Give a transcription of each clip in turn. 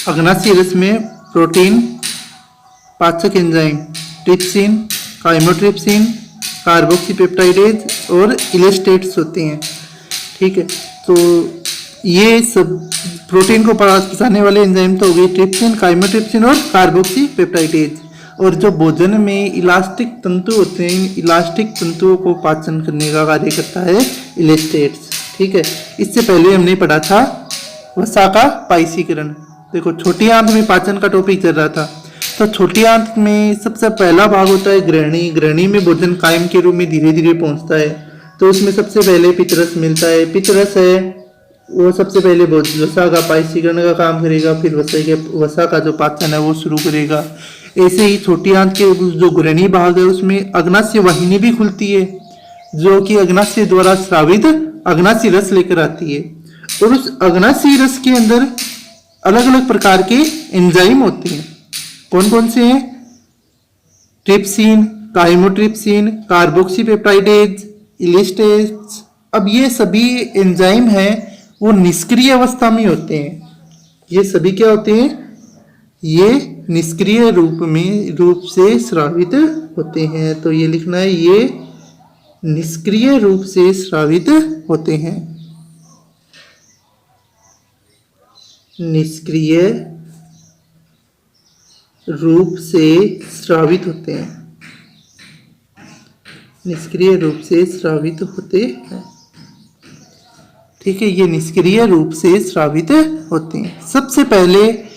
अग्नाशयी रस में प्रोटीन पाचक एंजाइम ट्रिप्सिन, काइमोट्रिप्सिन, कार्बोक्सीपेप्टाइडेज और इलेस्टेट्स होते हैं। ठीक है, तो ये सब प्रोटीन को पचाने वाले एंजाइम तो हो गए ट्रिप्सिन, काइमोट्रिप्सिन और कार्बोक्सीपेप्टाइडेज। और जो भोजन में इलास्टिक तंतु होते हैं, इलास्टिक तंतुओं को पाचन करने का कार्य करता है इलेस्टेट्स। ठीक है, इससे पहले हमने पढ़ा था वसा का पाइसीकरण। देखो छोटी आंत में पाचन का टॉपिक चल रहा था, तो छोटी आंत में सबसे पहला भाग होता है ग्रहणी। ग्रहणी में भोजन कायम के रूप में धीरे धीरे पहुंचता है, तो उसमें सबसे पहले पितरस मिलता है। पितरस है वो सबसे पहले वसा का पाइसीकरण का काम करेगा, फिर वसा का जो पाचन है वो शुरू करेगा। ऐसे ही छोटी आंत के जो ग्रहणी भाग है उसमें अग्नाशय वाहिनी भी खुलती है, जो कि अग्नाशय द्वारा स्रावित अग्नाशयी रस लेकर आती है। और उस अग्नाशयी रस के अंदर अलग अलग प्रकार के एंजाइम होते हैं। कौन कौन से हैं? Trypsin, chymotrypsin, carboxypeptidase, elastase. अब ये सभी एंजाइम हैं वो निष्क्रिय अवस्था में होते हैं। ये सभी क्या होते हैं? ये निष्क्रिय रूप से स्रावित होते हैं। तो ये लिखना है, ये निष्क्रिय रूप से स्रावित होते हैं। निष्क्रिय रूप से स्रावित होते हैं। निष्क्रिय रूप से स्रावित होते हैं। ठीक है, ये निष्क्रिय रूप से स्रावित होते हैं। सबसे पहले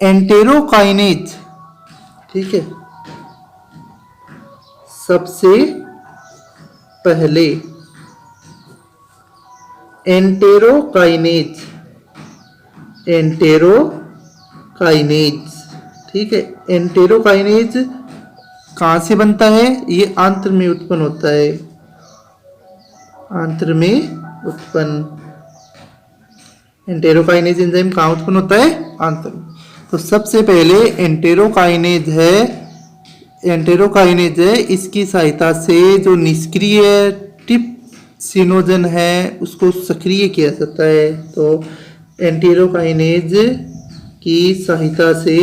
एंटेरोकाइनेज। ठीक है, सबसे पहले एंटेरोकाइनेज। एंटेरोकाइनेज, ठीक है, एंटेरोकाइनेज कहाँ से बनता है? ये आंत्र में उत्पन्न होता है। आंत्र में उत्पन्न एंटेरोकाइनेज एंजाइम कहाँ उत्पन्न होता है? आंत्र में। तो सबसे पहले एंटेरोकाइनेज है, इसकी सहायता से जो निष्क्रिय ट्रिप्सिनोजन है उसको सक्रिय किया जाता है। तो एंटेरोकाइनेज की सहायता से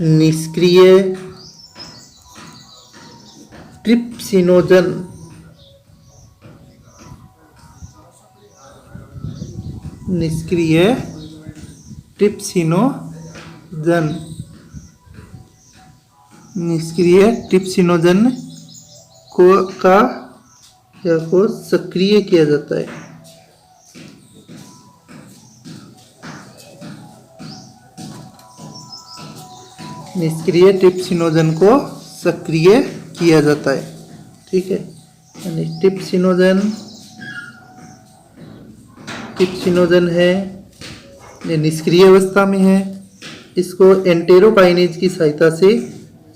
निष्क्रिय ट्रिप्सिनोजन को सक्रिय किया जाता है। निष्क्रिय ट्रिप्सिनोजन को सक्रिय किया जाता है। ठीक है, यानी ट्रिप्सिनोजन है, ये निष्क्रिय अवस्था में है। इसको एंटेरोकाइनेज की सहायता से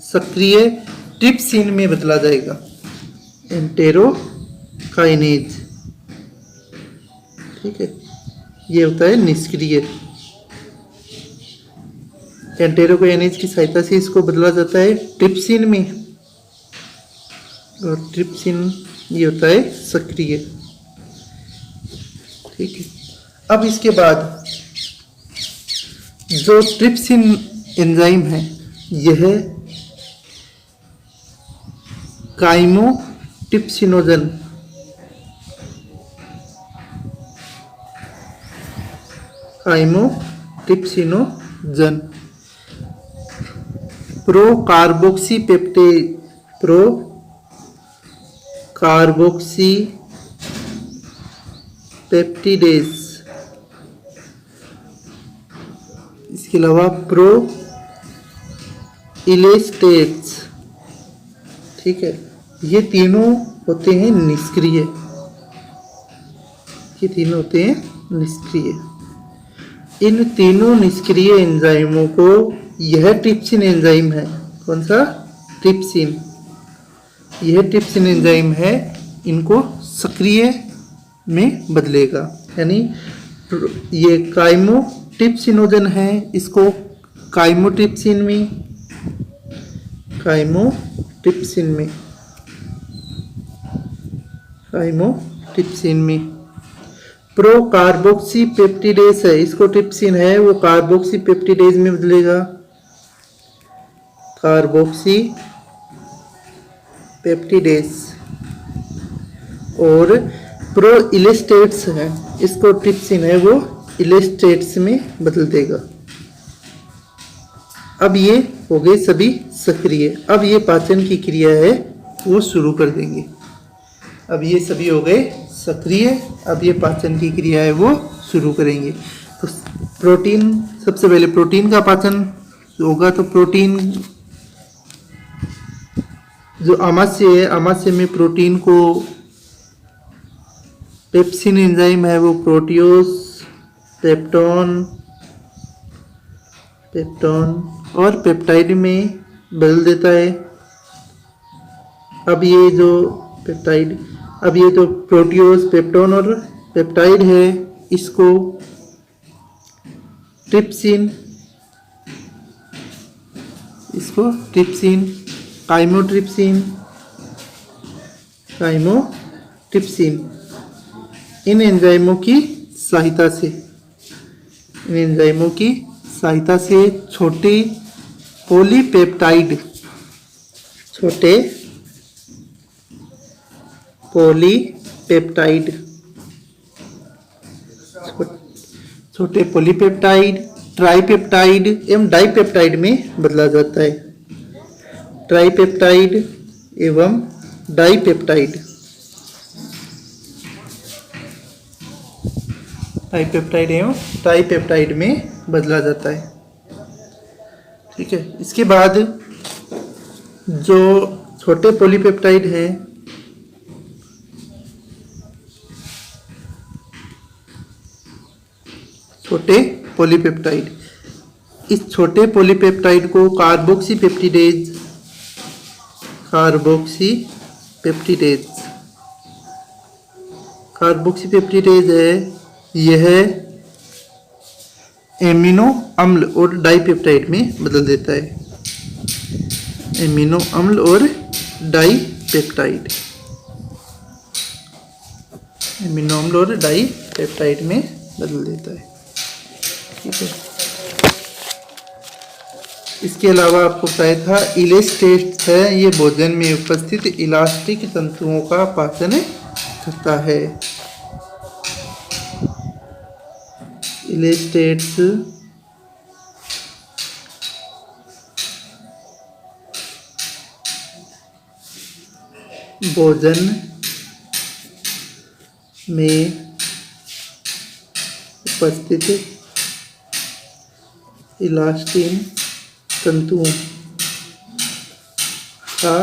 सक्रिय ट्रिप्सिन में बदला जाएगा। एंटेरोकाइनेज, ठीक है, ये होता है निष्क्रिय। एंटेरोकाइनेज की सहायता से इसको बदला जाता है ट्रिप्सिन में, और ट्रिप्सिन ये होता है सक्रिय। ठीक है, अब इसके बाद जो ट्रिप्सिन एंजाइम है यह काइमोट्रिप्सिनोजन प्रोकार्बोक्सीपेप्टिडेज, इसके अलावा प्रो इलेस्टेट्स। ठीक है, ये तीनों होते हैं निष्क्रिय। इन तीनों निष्क्रिय एंजाइमों को यह ट्रिप्सिन एंजाइम है। कौन सा? ट्रिप्सिन। यह ट्रिप्सिन एंजाइम है, इनको सक्रिय में बदलेगा। यानी ये काइमोट्रिप्सिनोजन है, इसको काइमोट्रिप्सिन में प्रो कार्बोक्सी पेप्टिडेज है, इसको ट्रिप्सिन है वो कार्बोक्सी पेप्टिडेज में बदलेगा, कार्बोक्सी पेप्टिडेज। और प्रो इलेस्टेट्स है, इसको ट्रिप्सिन है वो इलेस्टेट्स में बदल देगा। अब ये हो गए सभी सक्रिय। अब ये पाचन की क्रिया है वो शुरू कर देंगे। अब ये सभी हो गए सक्रिय, अब ये पाचन की क्रिया है वो शुरू करेंगे। तो प्रोटीन, सबसे पहले प्रोटीन का पाचन होगा। तो प्रोटीन जो आमाशय है, आमाशय में प्रोटीन को पेप्सिन एंजाइम है वो प्रोटियोस, पेप्टोन और पेप्टाइड में बदल देता है। अब ये जो पेप्टाइड, अब ये जो प्रोटियोस, पेप्टोन और पेप्टाइड है, इसको ट्रिप्सिन, काइमोट्रिप्सिन इन एंजाइमों की सहायता से छोटे पॉलीपेप्टाइड ट्राइपेप्टाइड एवं डाइपेप्टाइड में बदला जाता है। ट्राइपेप्टाइड एवं डाइपेप्टाइड में बदला जाता है। ठीक है, इसके बाद जो छोटे पॉलीपेप्टाइड है, इस छोटे पॉलीपेप्टाइड को कार्बोक्सी पेप्टिडेज है, यह एमिनो अम्ल और डाइपेप्टाइड में बदल देता है। एमिनो अम्ल और डाइपेप्टाइड में बदल देता है। ठीक है, इसके अलावा आपको बताया था इलेस्टेट्स है, ये भोजन में उपस्थित इलास्टिक तंतुओं का पाचन करता है। इलेस्टेट्स भोजन में उपस्थित इलास्टिन तंतुओं का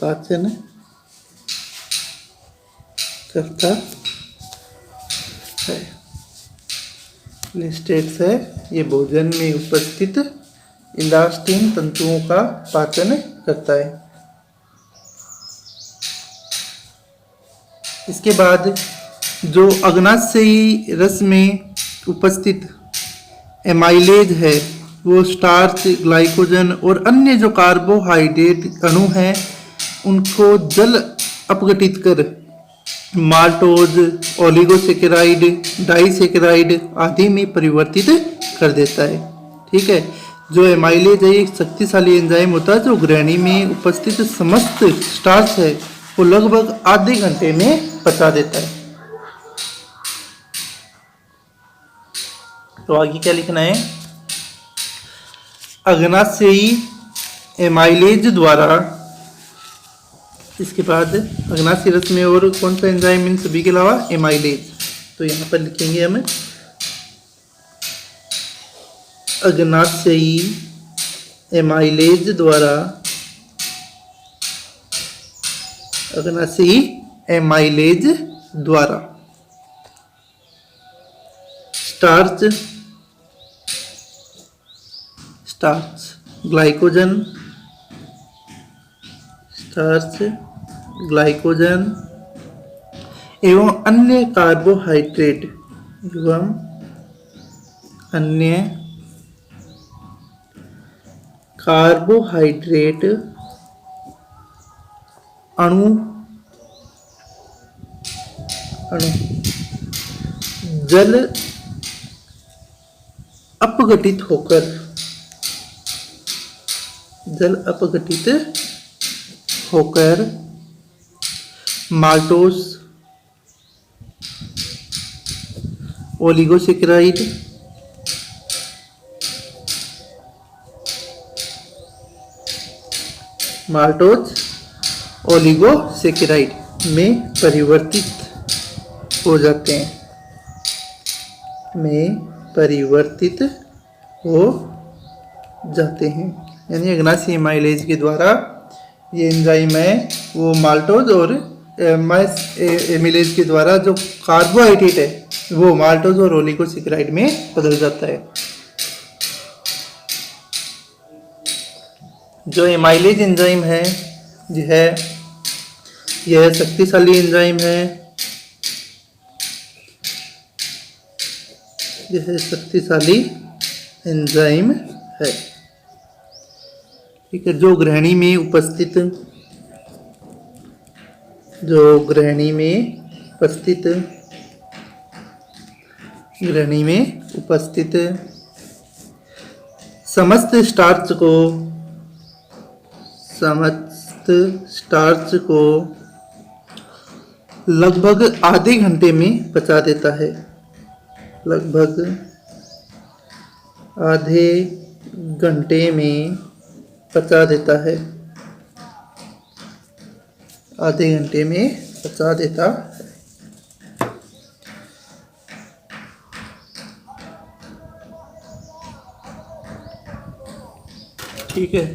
पाचन करता है। इलेस्टेट्स है, ये भोजन में उपस्थित इलास्टिन तंतुओं का पाचन करता है। इसके बाद जो अग्नाशयी रस में उपस्थित एमाइलेज है, वो स्टार्च, ग्लाइकोजन और अन्य जो कार्बोहाइड्रेट अणु हैं उनको जल अपघटित कर माल्टोज, ओलिगोसेकेराइड, डाइसेकेराइड आदि में परिवर्तित कर देता है। ठीक है, जो एमाइलेज है एक शक्तिशाली एंजाइम होता है जो ग्रहणी में उपस्थित समस्त स्टार्च है वो लगभग आधे घंटे में पचा देता है। तो आगे क्या लिखना है? अग्नाशयी एमाइलेज द्वारा, इसके बाद अग्नाशयी रस में और कौन सा एंजाइम इन सभी के अलावा? एमाइलेज। तो यहाँ पर लिखेंगे हम अग्नाशयी एमाइलेज द्वारा, अग्नाशयी एमाइलेज द्वारा स्टार्च, ग्लाइकोजन एवं अन्य कार्बोहाइड्रेट अणु अणु जल अपघटित होकर माल्टोस ओलिगोसेकेराइड में परिवर्तित हो जाते हैं, यानी अग्नाशी एमाइलेज के द्वारा ये एंजाइम है वो माल्टोज और एमिलेज के द्वारा जो कार्बोहाइड्रेट है वो माल्टोज और ओलिगोसेकेराइड में बदल जाता है। जो एमाइलेज एंजाइम है यह शक्तिशाली एंजाइम है। ठीक है। जो ग्रहणी में उपस्थित समस्त स्टार्च को लगभग आधे घंटे में पचा देता है। ठीक है।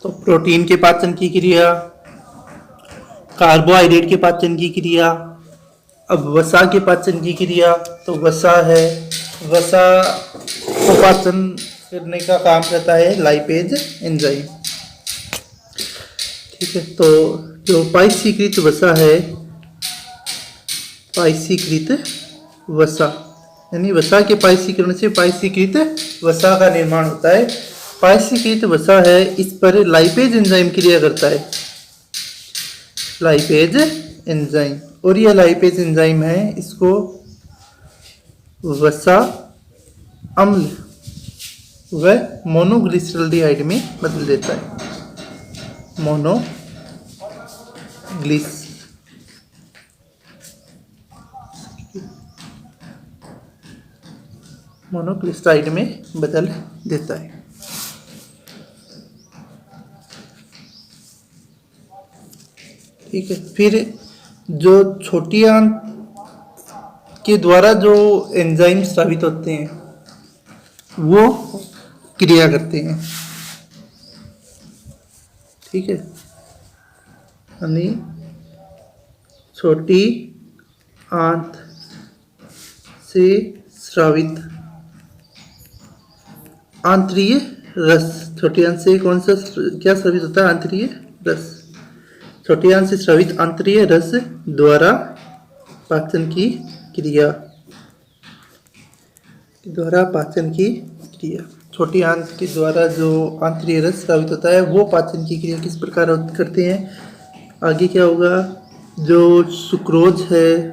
तो प्रोटीन के पाचन की क्रिया, कार्बोहाइड्रेट के पाचन की क्रिया, अब वसा के पाचन की क्रिया। तो वसा को पाचन करने का काम करता है लाइपेज एंजाइम। ठीक है। तो जो पाइसीकृत वसा यानी वसा के पाइसीकरण से पाइसीकृत वसा का निर्माण होता है। पाइसीकृत वसा है, इस पर लाइपेज एंजाइम क्रिया करता है, और यह लाइपेज एंजाइम है इसको वसा अम्ल व मोनोग्लिसरल्डिहाइड में बदल देता है। मोनोग्लिसराइड में बदल देता है। ठीक है। फिर जो छोटी आंत के द्वारा जो एंजाइम स्रावित होते हैं वो क्रिया करते हैं। ठीक है। यानी छोटी आंत से स्रावित आंतरीय रस, छोटी आंत से कौन सा क्या स्रावित होता है? आंतरीय रस। छोटी आंत से स्रावित आंतरीय रस द्वारा पाचन की क्रिया छोटी आंत के द्वारा जो आंतरीय रस स्रावित होता है वो पाचन की क्रिया किस प्रकार करते हैं? आगे क्या होगा? जो सुक्रोज है,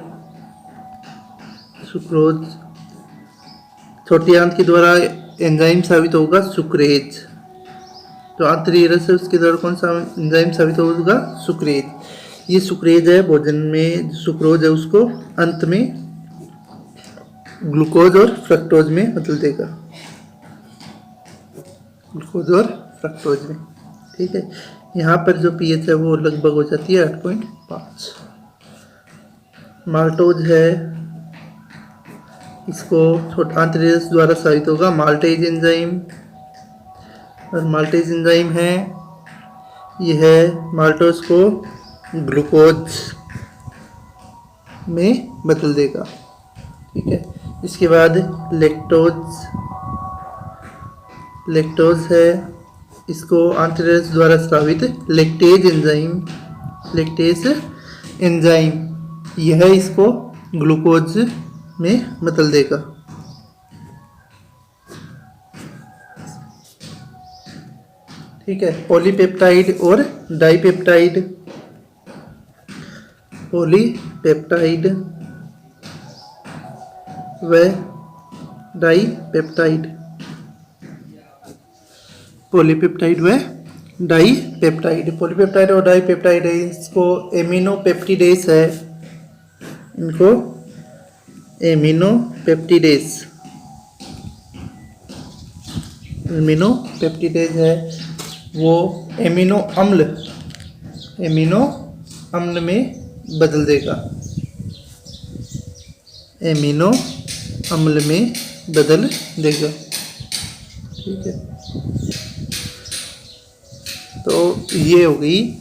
छोटी आंत के द्वारा एंजाइम साबित होगा सुक्रेज। जो आंतरीय रस है उसके द्वारा कौन सा एंजाइम साबित होगा? सुक्रेज। ये सुक्रेज है, भोजन में सुक्रोज है उसको अंत में ग्लूकोज और फ्रक्टोज में बदल देगा। ठीक है। यहाँ पर जो पीएच है वो लगभग हो जाती है 8.5। माल्टोज है, इसको आंतरीय रस द्वारा साबित होगा माल्टेज एंजाइम, और माल्टेज एंजाइम है यह माल्टोज को ग्लूकोज में बदल देगा। ठीक है। इसके बाद लैक्टोज है, इसको आंतरीय रस द्वारा स्रावित लैक्टेज एंजाइम यह इसको ग्लूकोज में बदल देगा। ठीक है। पॉलीपेप्टाइड और डाइपेप्टाइड। पॉलीपेप्टाइड व डाईपेप्टाइड। पॉलीपेप्टाइड व डाईपेप्टाइड, पॉलीपेप्टाइड और डाईपेप्टाइड है, इसको एमिनोपेप्टिडेस है, इनको एमिनोपेप्टिडेस है, वो एमिनो अम्ल में बदल देगा, एमिनो अम्ल में बदल देगा। ठीक है, तो ये हो गई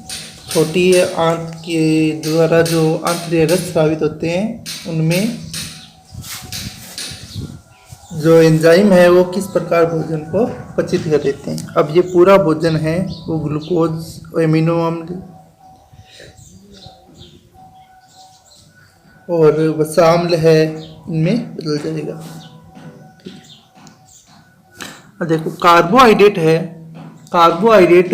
छोटी आंत के द्वारा जो आंतरिक रस स्रावित होते हैं उनमें जो एंजाइम है वो किस प्रकार भोजन को पचित कर देते हैं। अब ये पूरा भोजन है वो ग्लूकोज, एमिनो अम्ल और वसा अम्ल है, इनमें बदल जाएगा। ठीक है, अब देखो कार्बोहाइड्रेट है, कार्बोहाइड्रेट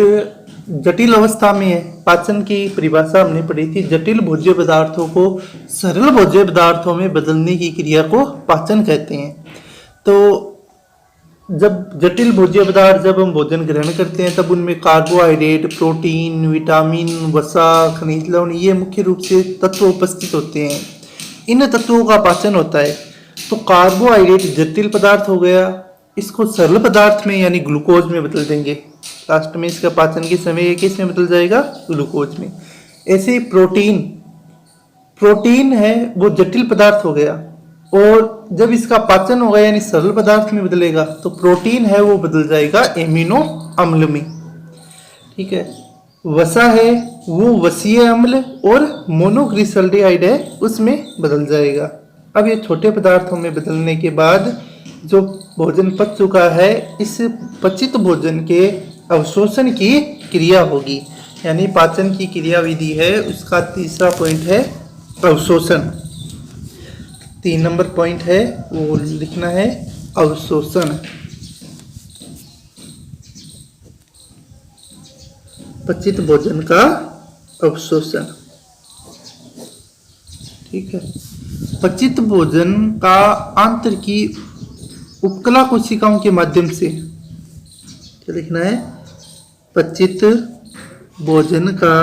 जटिल अवस्था में है। पाचन की परिभाषा हमने पढ़ी थी, जटिल भोज्य पदार्थों को सरल भोज्य पदार्थों में बदलने की क्रिया को पाचन कहते हैं। तो जब जटिल भोज्य पदार्थ जब हम भोजन ग्रहण करते हैं तब उनमें कार्बोहाइड्रेट, प्रोटीन, विटामिन, वसा, खनिज लवण ये मुख्य रूप से तत्व उपस्थित होते हैं। इन तत्वों का पाचन होता है। तो कार्बोहाइड्रेट जटिल पदार्थ हो गया, इसको सरल पदार्थ में यानी ग्लूकोज में बदल देंगे। लास्ट में इसका पाचन के समय किस में बदल जाएगा? ग्लूकोज में। ऐसे ही प्रोटीन है वो जटिल पदार्थ हो गया और जब इसका पाचन होगा यानी सरल पदार्थ में बदलेगा तो प्रोटीन है वो बदल जाएगा एमिनो अम्ल में। ठीक है, वसा है वो वसीय अम्ल और मोनोग्लिसल्डिहाइड है उसमें बदल जाएगा। अब ये छोटे पदार्थों में बदलने के बाद जो भोजन पच चुका है इस पचित भोजन के अवशोषण की क्रिया होगी, यानी पाचन की क्रिया विधि है। उसका तीसरा पॉइंट है अवशोषण। 3 नंबर पॉइंट है वो लिखना है अवशोषण। पचित भोजन का अवशोषण। ठीक है, पचित भोजन का आंतर की उपकला कोशिकाओं के माध्यम से क्या लिखना है? पचित भोजन का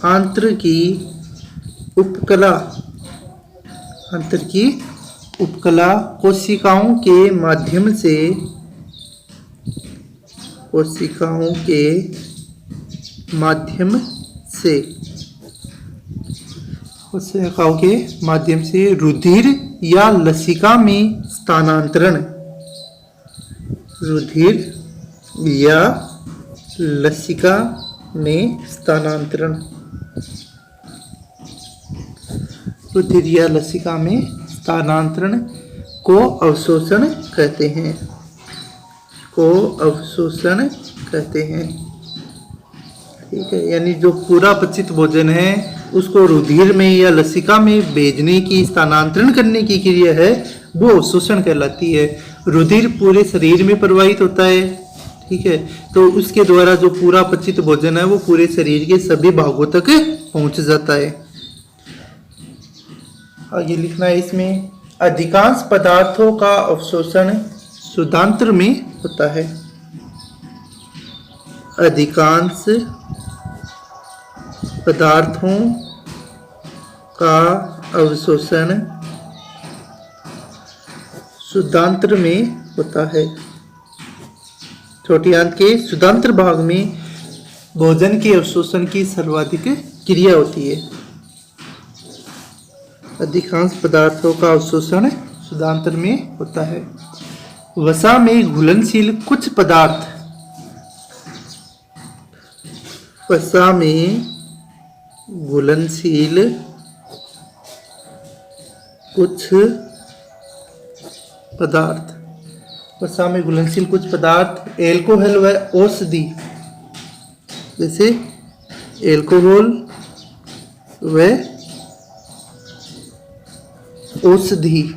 आंतर की उपकला कोशिकाओं के माध्यम से रुधिर या लसिका में स्थानांतरण। रुधिर या लसिका में स्थानांतरण। रुधिर या लसिका में स्थानांतरण को अवशोषण कहते हैं। ठीक है, यानी जो पूरा पचित भोजन है उसको रुधिर में या लसिका में भेजने की, स्थानांतरण करने की क्रिया है वो अवशोषण कहलाती है। रुधिर पूरे शरीर में प्रवाहित होता है। ठीक है, तो उसके द्वारा जो पूरा पचित भोजन है वो पूरे शरीर के सभी भागों तक पहुंच जाता है। आगे लिखना है इसमें अधिकांश पदार्थों का अवशोषण शुद्धांत्र में होता है। अधिकांश पदार्थों का अवशोषण शुद्धांत्र में होता है। छोटी आंत के शुद्धांत्र भाग में भोजन के अवशोषण की सर्वाधिक क्रिया होती है। अधिकांश पदार्थों का अवशोषण शुद्धांत्र में होता है। वसा में घुलनशील कुछ पदार्थ, वसा में घुलनशील कुछ पदार्थ, वसा में घुलनशील कुछ पदार्थ एल्कोहल व औषधि, जैसे एल्कोहल व औषधि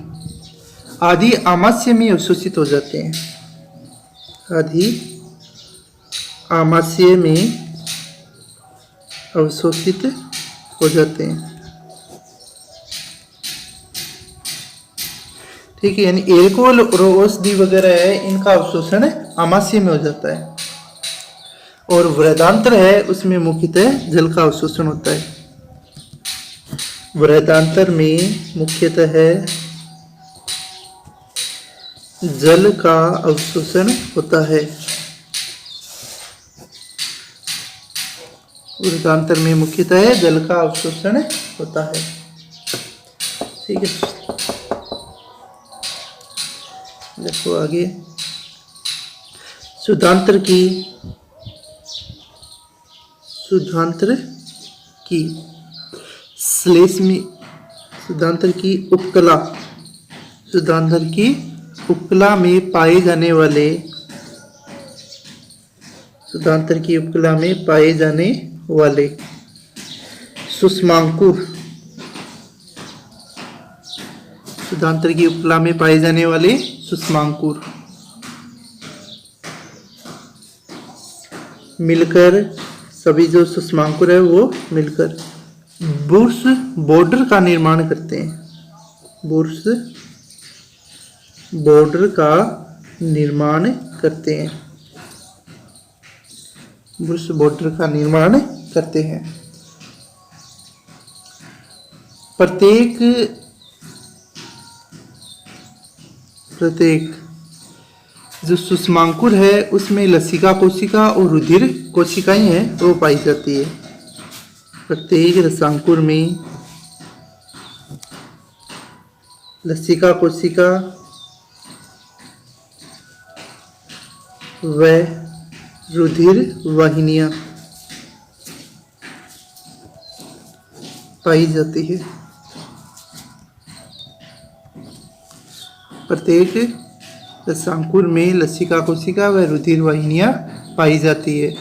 आदि आमाशय में अवशोषित हो जाते हैं। आदि आमाशय में अवशोषित हो जाते हैं। ठीक है, यानी एल्कोहल और औषधि वगैरह है, इनका अवशोषण आमाशय में हो जाता है। और वृहदांत्र है, उसमें मुख्यतः जल का अवशोषण होता है। वृहदांत्र में मुख्यतः जल का अवशोषण होता है। वृहदांत्र में मुख्यतः जल का अवशोषण होता है। ठीक है, देखो आगे शुद्धांत्र की श्लेष्मी, शुद्धांत्र की उपकला, शुद्धांत्र की उपकला में पाए जाने वाले, शुद्धांत्र की उपकला में पाए जाने वाले सुषमांकुर, शुद्धांत्र की उपकला में पाए जाने वाले सुषमांकुर मिलकर, सभी जो सुषमांकुर है वो मिलकर बुर्स बॉर्डर का निर्माण करते हैं। बुर्स बॉर्डर का निर्माण करते हैं। बुर्स बॉर्डर का निर्माण करते हैं। प्रत्येक जो सुषमांकुर है उसमें लसिका कोशिका और रुधिर कोशिकाएं हैं वो पाई जाती है। प्रत्येक रसांकुर में लसिका कोशिका व रुधिर वाहिनियां पाई जाती है। प्रत्येक रसांकुर में लसिका कोशिका व रुधिर वाहिनियां पाई जाती है।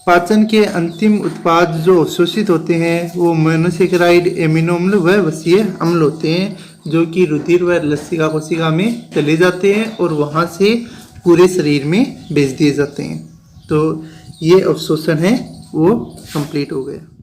पाचन के अंतिम उत्पाद जो अवशोषित होते हैं वो मोनोसेकेराइड, एमिनो अम्ल व वसीय अम्ल होते हैं, जो कि रुधिर व लसिका कोशिका में चले जाते हैं और वहां से पूरे शरीर में भेज दिए जाते हैं। तो ये अवशोषण है वो कंप्लीट हो गया।